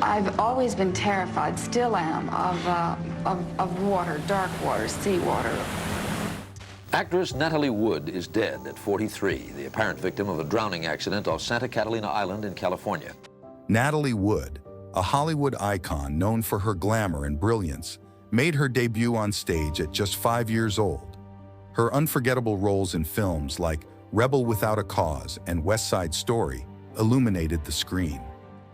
I've always been terrified, still am, of water, dark water, sea water. Actress Nathalie Wood is dead at 43, the apparent victim of a drowning accident off Santa Catalina Island in California. Natalie Wood, a Hollywood icon known for her glamour and brilliance, made her debut on stage at just 5 years old. Her unforgettable roles in films like Rebel Without a Cause and West Side Story illuminated the screen.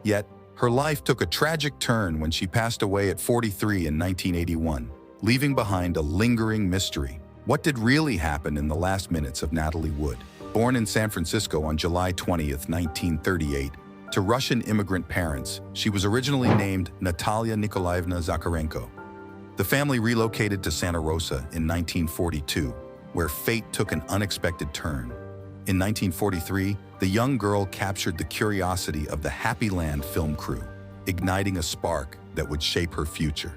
Yet, her life took a tragic turn when she passed away at 43 in 1981, leaving behind a lingering mystery. What did really happen in the last minutes of Natalie Wood? Born in San Francisco on July 20th, 1938, to Russian immigrant parents, she was originally named Natalia Nikolaevna Zacharenko. The family relocated to Santa Rosa in 1942, where fate took an unexpected turn. In 1943, the young girl captured the curiosity of the Happy Land film crew, igniting a spark that would shape her future.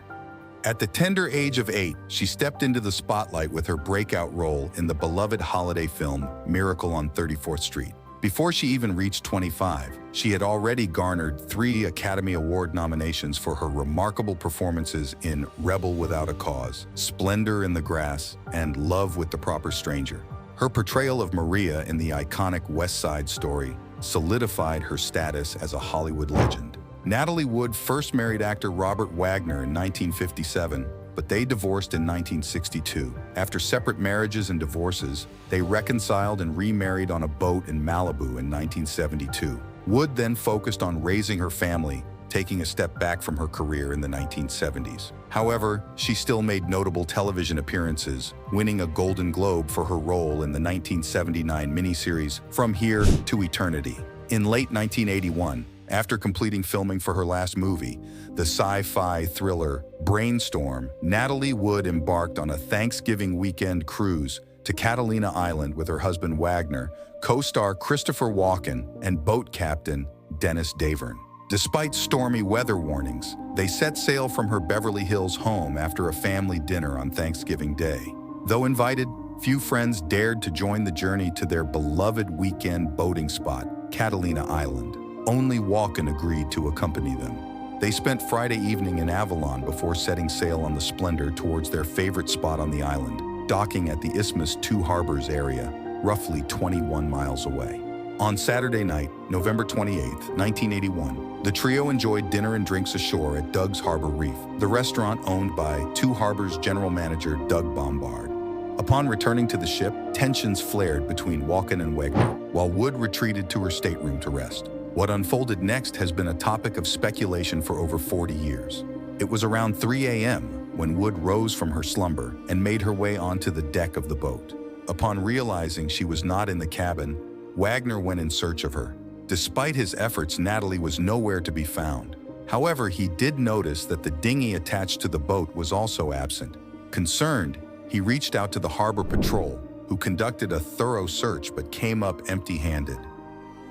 At the tender age of 8, she stepped into the spotlight with her breakout role in the beloved holiday film Miracle on 34th Street. Before she even reached 25, she had already garnered 3 Academy Award nominations for her remarkable performances in Rebel Without a Cause, Splendor in the Grass, and Love with the Proper Stranger. Her portrayal of Maria in the iconic West Side Story solidified her status as a Hollywood legend. Natalie Wood first married actor Robert Wagner in 1957, but they divorced in 1962. After separate marriages and divorces, they reconciled and remarried on a boat in Malibu in 1972. Wood then focused on raising her family, taking a step back from her career in the 1970s. However, she still made notable television appearances, winning a Golden Globe for her role in the 1979 miniseries From Here to Eternity. In late 1981, after completing filming for her last movie, the sci-fi thriller Brainstorm, Natalie Wood embarked on a Thanksgiving weekend cruise to Catalina Island with her husband Wagner, co-star Christopher Walken, and boat captain Dennis Davern. Despite stormy weather warnings, they set sail from her Beverly Hills home after a family dinner on Thanksgiving Day. Though invited, few friends dared to join the journey to their beloved weekend boating spot, Catalina Island. Only Walken agreed to accompany them. They spent Friday evening in Avalon before setting sail on the Splendor towards their favorite spot on the island, docking at the Isthmus Two Harbors area, roughly 21 miles away. On Saturday night, November 28, 1981, the trio enjoyed dinner and drinks ashore at Doug's Harbor Reef, the restaurant owned by Two Harbors general manager Doug Bombard. Upon returning to the ship, tensions flared between Walken and Wagner, while Wood retreated to her stateroom to rest. What unfolded next has been a topic of speculation for over 40 years. It was around 3 a.m. when Wood rose from her slumber and made her way onto the deck of the boat. Upon realizing she was not in the cabin, Wagner went in search of her. Despite his efforts, Natalie was nowhere to be found. However, he did notice that the dinghy attached to the boat was also absent. Concerned, he reached out to the harbor patrol, who conducted a thorough search but came up empty-handed.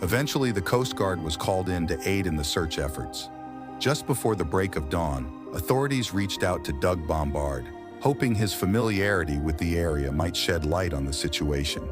Eventually, the Coast Guard was called in to aid in the search efforts. Just before the break of dawn, authorities reached out to Doug Bombard, hoping his familiarity with the area might shed light on the situation.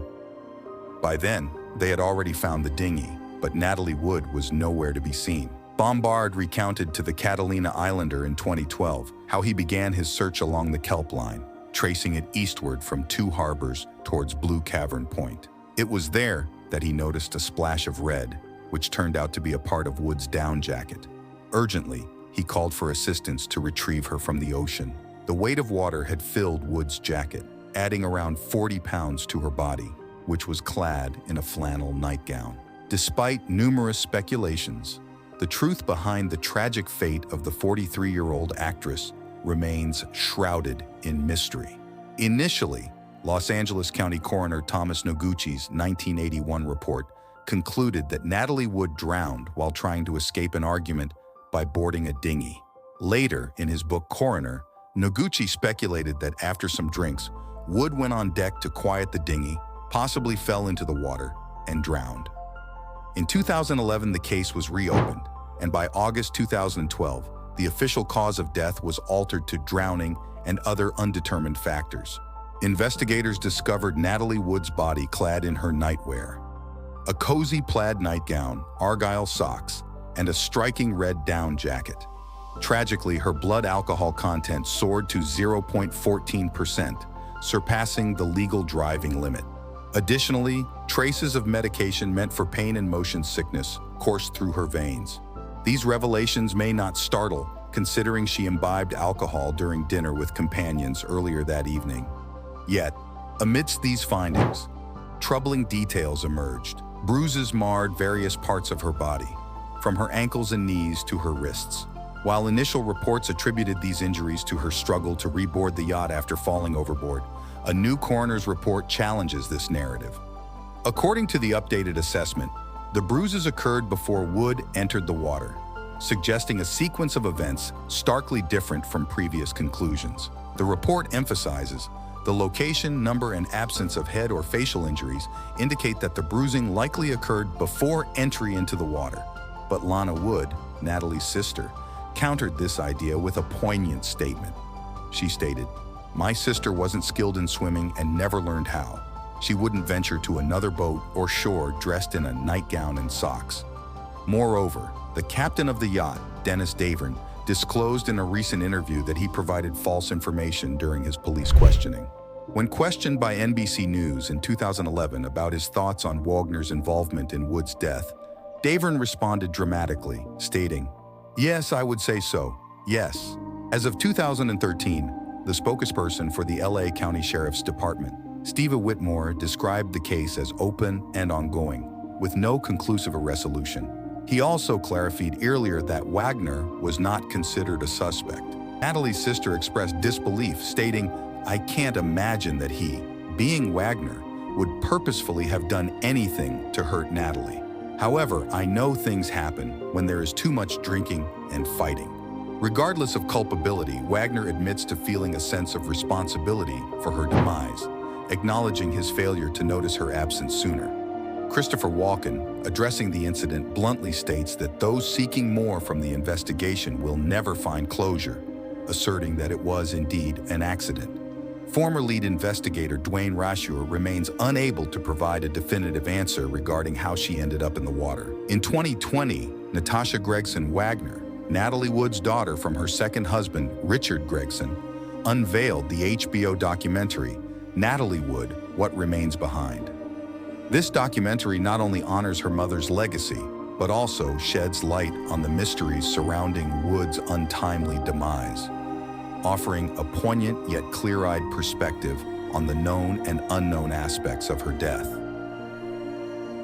By then, they had already found the dinghy, but Natalie Wood was nowhere to be seen. Bombard recounted to the Catalina Islander in 2012 how he began his search along the kelp line, tracing it eastward from Two Harbors towards Blue Cavern Point. It was there that he noticed a splash of red, which turned out to be a part of Wood's down jacket. Urgently, he called for assistance to retrieve her from the ocean. The weight of water had filled Wood's jacket, adding around 40 pounds to her body, which was clad in a flannel nightgown. Despite numerous speculations, the truth behind the tragic fate of the 43-year-old actress remains shrouded in mystery. Initially, Los Angeles County Coroner Thomas Noguchi's 1981 report concluded that Natalie Wood drowned while trying to escape an argument by boarding a dinghy. Later, in his book Coroner, Noguchi speculated that after some drinks, Wood went on deck to quiet the dinghy, possibly fell into the water, and drowned. In 2011, the case was reopened, and by August 2012, the official cause of death was altered to drowning and other undetermined factors. Investigators discovered Natalie Wood's body clad in her nightwear. A cozy plaid nightgown, argyle socks, and a striking red down jacket. Tragically, her blood alcohol content soared to 0.14%, surpassing the legal driving limit. Additionally, traces of medication meant for pain and motion sickness coursed through her veins. These revelations may not startle, considering she imbibed alcohol during dinner with companions earlier that evening. Yet, amidst these findings, troubling details emerged. Bruises marred various parts of her body, from her ankles and knees to her wrists. While initial reports attributed these injuries to her struggle to reboard the yacht after falling overboard, a new coroner's report challenges this narrative. According to the updated assessment, the bruises occurred before Wood entered the water, suggesting a sequence of events starkly different from previous conclusions. The report emphasizes the location, number, and absence of head or facial injuries indicate that the bruising likely occurred before entry into the water. But Lana Wood, Natalie's sister, countered this idea with a poignant statement. She stated, "My sister wasn't skilled in swimming and never learned how. She wouldn't venture to another boat or shore dressed in a nightgown and socks." Moreover, the captain of the yacht, Dennis Davern, disclosed in a recent interview that he provided false information during his police questioning. When questioned by NBC News in 2011 about his thoughts on Wagner's involvement in Wood's death, Davern responded dramatically, stating, "Yes, I would say so. Yes." As of 2013, the spokesperson for the LA County Sheriff's Department, Steve Whitmore, described the case as open and ongoing, with no conclusive resolution. He also clarified earlier that Wagner was not considered a suspect. Natalie's sister expressed disbelief, stating, "I can't imagine that he, being Wagner, would purposefully have done anything to hurt Natalie. However, I know things happen when there is too much drinking and fighting." Regardless of culpability, Wagner admits to feeling a sense of responsibility for her demise, acknowledging his failure to notice her absence sooner. Christopher Walken, addressing the incident, bluntly states that those seeking more from the investigation will never find closure, asserting that it was indeed an accident. Former lead investigator Dwayne Rashur remains unable to provide a definitive answer regarding how she ended up in the water. In 2020, Natasha Gregson Wagner, Natalie Wood's daughter from her second husband, Richard Gregson, unveiled the HBO documentary, Natalie Wood, What Remains Behind. This documentary not only honors her mother's legacy, but also sheds light on the mysteries surrounding Wood's untimely demise, offering a poignant yet clear-eyed perspective on the known and unknown aspects of her death.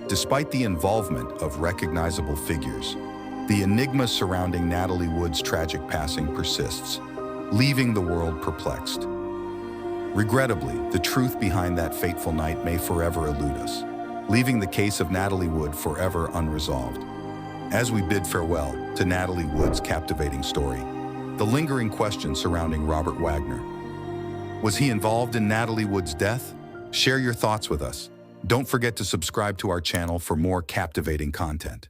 Despite the involvement of recognizable figures, the enigma surrounding Natalie Wood's tragic passing persists, leaving the world perplexed. Regrettably, the truth behind that fateful night may forever elude us, leaving the case of Natalie Wood forever unresolved. As we bid farewell to Natalie Wood's captivating story, the lingering question surrounding Robert Wagner. Was he involved in Natalie Wood's death? Share your thoughts with us. Don't forget to subscribe to our channel for more captivating content.